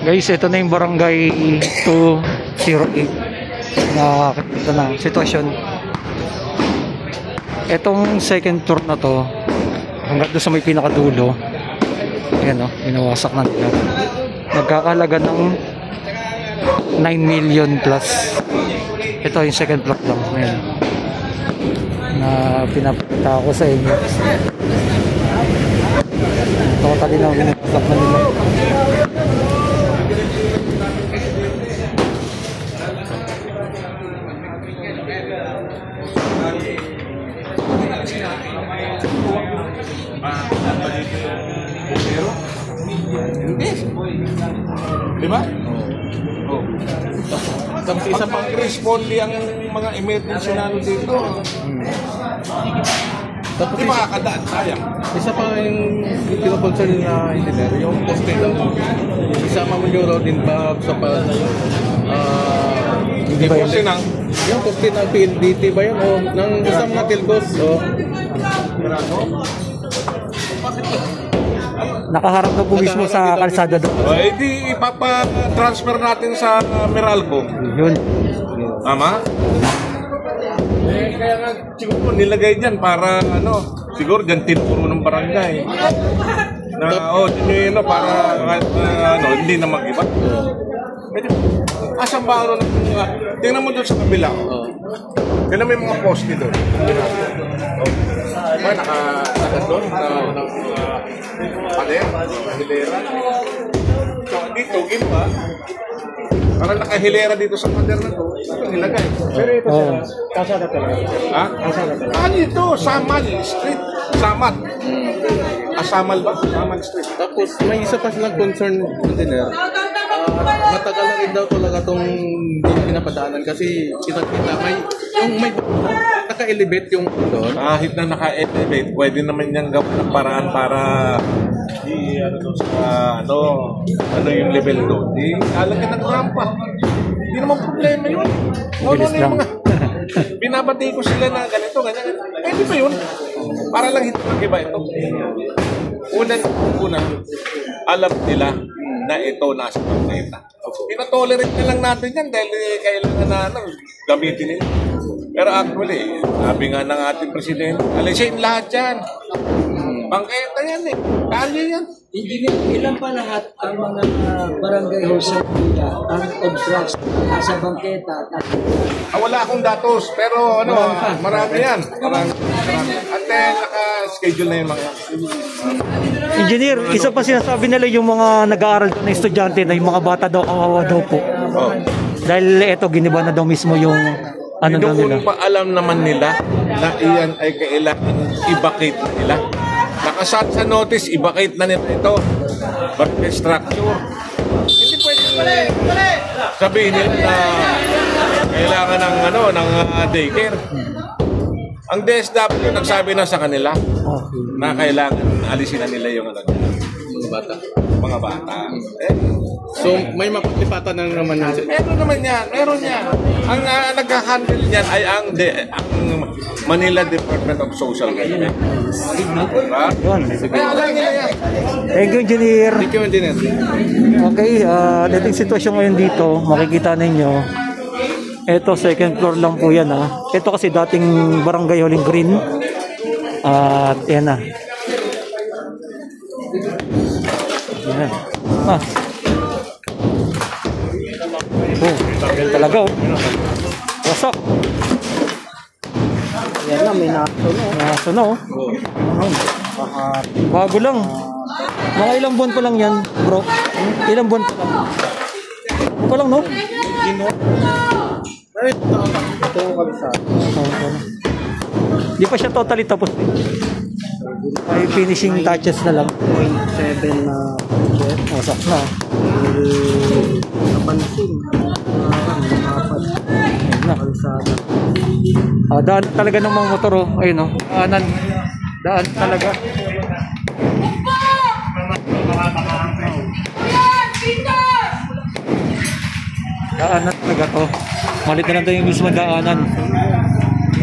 Guys, ito na yung barangay 208 na ito na sitwasyon. Itong second tour na to hanggang doon sa may pinakadulo, ayan o, binawasak na nila. Nagkakalaga ng 9 million plus. Ito yung second block lang, ayan, na pinapakita ko sa inyo. Totally na binawasak na nila. Diba? Oh. Tapos isa pang responde ang mga emergency na dito. Tapos di makakadaan, sayang. Isa pa yung pinaponsel na engineer, yung poste lang. Isama mo yung road in back sa pa... hindi ba yun? Yung poste ng PLDT ba yun? O, ng isang mga tilgos. O. Nakaharap na po mismo sa kalsada doon. Di ipapa-transfer natin sa Meralco. Yun. Tama? Kaya nga siguro nilagay dyan para siguro dyan tinuro ng barangay. Na para hindi na mag-iba. Asan ba tingnan mo doon sa kabila. Tingnan mo yung mga poste doon. Naka doon hilera. So, dito, ginawa. Parang nakahilera dito sa pader na to. Ito nilagay. Pero ito kasada talaga. Ha? Kasada talaga. Ito, Samal Street. Samat. Samal ba? Samal Street. Tapos, may isa pa silang concern engineer. Matagal na rin daw talaga itong pinapadaanan kasi kita-kita may naka-elevate yung doon. Kahit na naka-elevate, pwede naman niyang gawin ng paraan para yung level doon. Alagyan ng rampa. Hindi naman problema yun. Yung mga binabati ko sila na ganito, ganyan. Pwede ba yun? Para lang hindi mag-iba ito. Una, alam nila na ito nasa pagkaita. Pinatolerate na lang natin yan dahil kailangan na gamitin nila. Pero actually, sabi nga ng ating presidente, alisin lahat yan. Bangketa yan eh. Kalye yan. Engineer, ilan pa lahat ang mga barangay hall sa Manila ang obstruction sa bangketa? Wala akong datos, pero marami yan. Marami. At naka-schedule na yung mga Engineer, isa pa sinasabi nila yung mga nag-aaral na estudyante na yung mga bata daw kawawa daw po. Dahil ito, giniba na daw mismo yung daw nila. Kung pa alam naman nila na iyan ay kailangan i-vacate nila. Nakasat sa notice, i-vacate na nila ito. Barangay structure. Hindi pwede sabihin nila na kailangan ng daycare. Ang DSW nagsabi na sa kanila na kailangan alisin na nila yung mga bata. So may mapaglipatan na naman yan. Meron yan. Ang nag-handle niyan ay ang Manila Department of Social Welfare. Thank you, Engineer. Thank you, Engineer. Okay, dating sitwasyon ngayon dito, makikita ninyo. Ito, second floor lang po yan. Ito kasi dating barangay Huling Green. At yan na. Yan. Tagal talaga wasak. Yan na, may naso na bago lang. Mga ilang buwan pa lang yan, bro. Ilang buwan pa lang. Ano pa lang, no? ito yung kabisado. Di pa siya totally tapos. Ay finishing touches na lang. 0.7 na jet. Wasak na. Napansin. Apat. Na. Kabisado. Daan talaga ng mga motor. Ayun daan talaga. Daanan talaga to. Malit na lang tayo yung mismo daanan.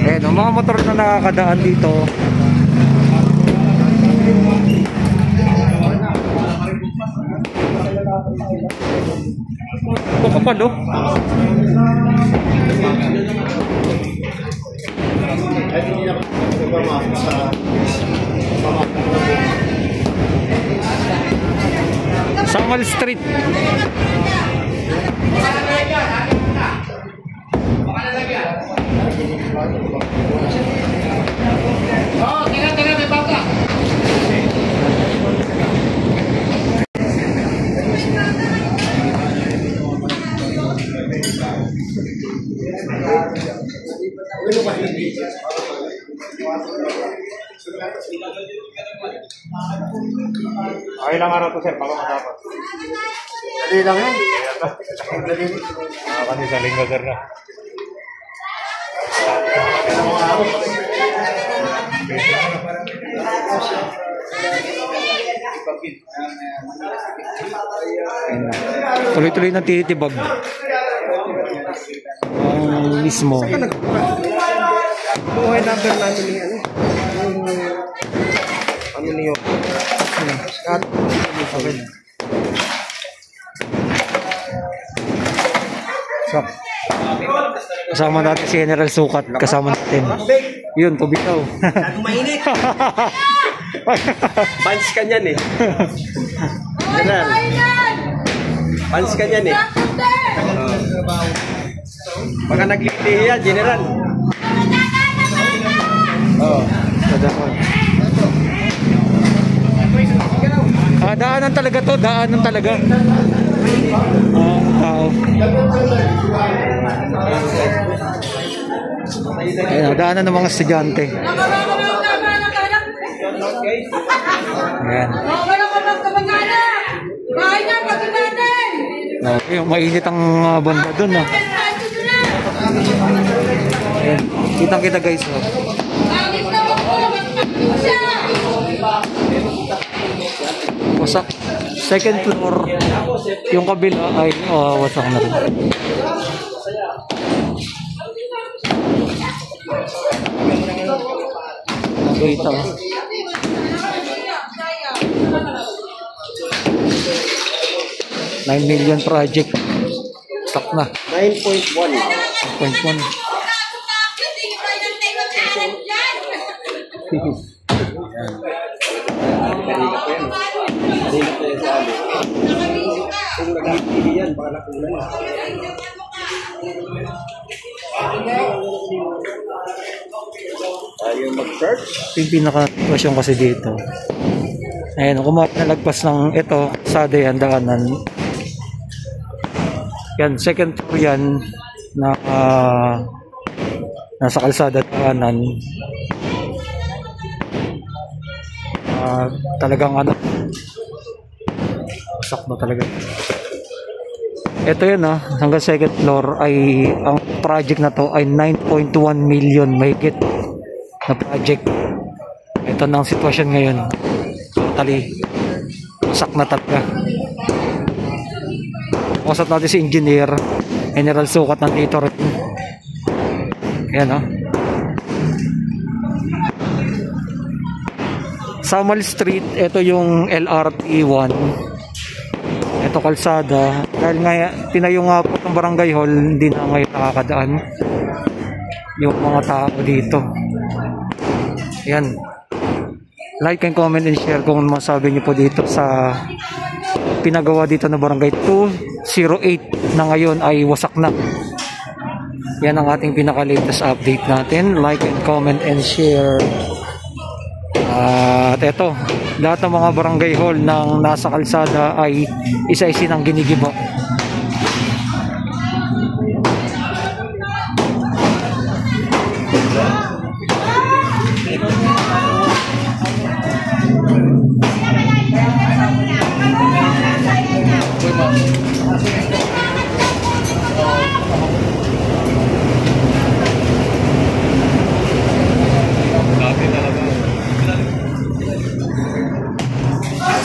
Ayun, mga motor na nakakadaan dito. Ito kapal, oh. Samal Street. Ay lang araw to sir, bago matapos. Dali lang yan. Kasi sa linggo sir na. Tuloy-tuloy na titibag. Ang mismo. Buhay number natin ni ano? Ano niyo? So, kasama natin si General Sukat. Kasama natin. Yun, pabitaw. Mainit. Pans ka niyan eh. General. Pans ka niyan eh. Baka naglilihi yan, General. Oo. Daanan talaga to. Daanan talaga. Tao. Ayun, daanan ng mga estudyante. Ayan. Okay, mainit ang banda dun, ah. Ayan. Kitang-kita guys, oh. Wasak. Second floor. Yung kabila ay wasak na rin. Nakita, oh. $9 million project. Stock na. 9.1. 9.1. Kung naglilihi yan, baka nakulan. Ayaw mag-search. Yung pinaka-question kasi dito. Ayan, kung nalagpas ng ito, sada yan, daanan. Yan, second floor yan na nasa kalsada daanan. Talagang ano, sakto talaga. Ito yan, hanggang second floor ay ang project na to ay 9.1 million mahigit na project. Ito na ang sitwasyon ngayon. Totally sak na talaga. Usap natin si engineer General Sukat nandito rin. Ayan, Samal Street, ito yung LRT1. Ito kalsada. Dahil nga tinayo nga po ng barangay hall, hindi na ngayon nakakadaan yung mga tao dito. Ayan. Like and comment and share kung masabi niyo po dito sa pinagawa dito na barangay 208 na ngayon ay wasak na. Yan ang ating pinaka-latest update natin. Like and comment and share. At eto, lahat ng mga barangay hall ng nasa kalsada ay isa-isa ng ginigiba.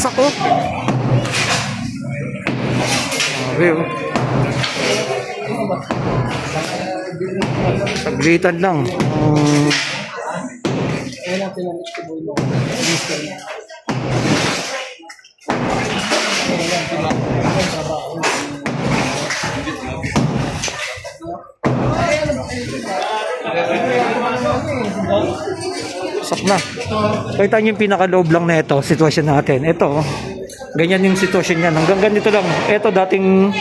Sako. Saglitan lang. nawasak na. Kita niyo yung pinakaloob lang na ito, sitwasyon natin. Ito, ganyan yung sitwasyon niyan. Hanggang ganito lang. Ito dating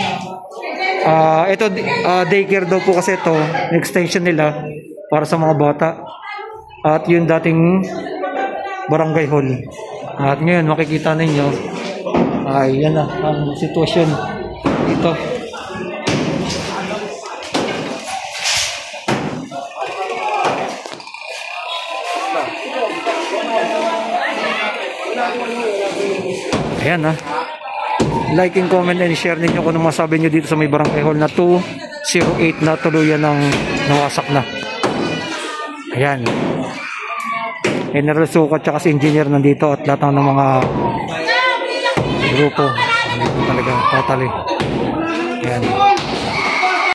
daycare daw po kasi ito, extension nila para sa mga bata. At yung dating barangay hall. At ngayon makikita ninyo ay yan na ang sitwasyon dito. Ayan na. Like and comment and share ninyo kung ano masabi nyo dito sa may barangay hall na 208 na tuluyan ng nawasak na. Ayan. General Sukat tsaka si engineer nandito at lahat ng mga grupo. Talaga totally.